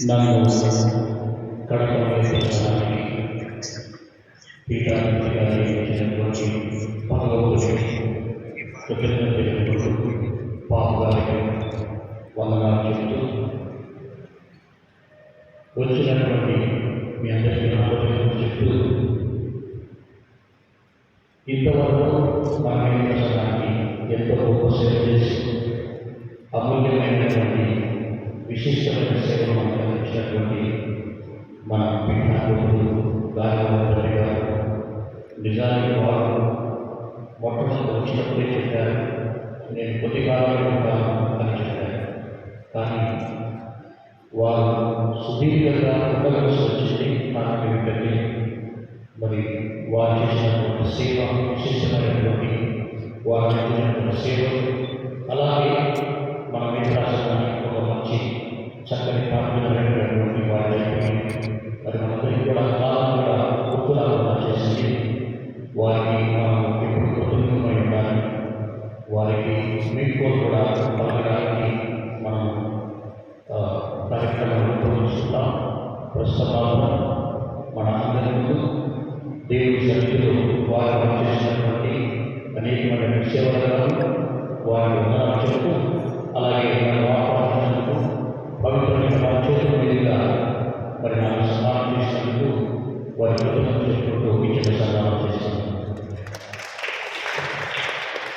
నన్ను కడప వేయించడానికి పీఠాధిపతిగా నియమించినటువంటి భగవంతుని కృతజ్ఞతలు పాప గారికి వందనాలు చెప్తూ వచ్చినటువంటి మీ అందరికీ ఆలోచన చెప్తూ ఇంతవరకు మన ప్రసంగాన్ని ఎంతో గొప్ప సేవ చేసి అమూల్యమైనటువంటి విశిష్టమైన సేవలు మనకు అందించినటువంటి మన పీఠాధిపతులు గాలి గారు నిజానికి వారు మొట్టమొదటి వచ్చినప్పుడే చెప్పారు, నేను కొద్ది కాలంలో ఉంటాను అని చెప్పారు. కానీ వారు సుదీర్ఘంగా ఉండవలసి వచ్చింది. కారణం ఏమిటంటే మరి వారు చేసినటువంటి సేవ, విశిష్టమైనటువంటి వారు చేసినటువంటి సేవలు, అలాగే మన మిత్రాసనానికి ఒక మంచి చక్కని ప్రార్థనమైనటువంటి వారి మరి మనందరికీ కూడా కాలం కూడా గుర్తురాకుండా చేసింది. వారికి మనం ఎప్పుడు కృతజ్ఞమై ఉండాలి. వారికి మీకు కూడా పలకడానికి మనం కార్యక్రమాలు రూపొందిస్తున్నాం. ప్రస్తుతం మన అందరి ముందు దేవుడి సన్నిధిలో వారు చేసినటువంటి అనేకమైన సేవలను వారి వందనాలు చెప్తూ, అలాగే మన ఆహ్వానించినందుకు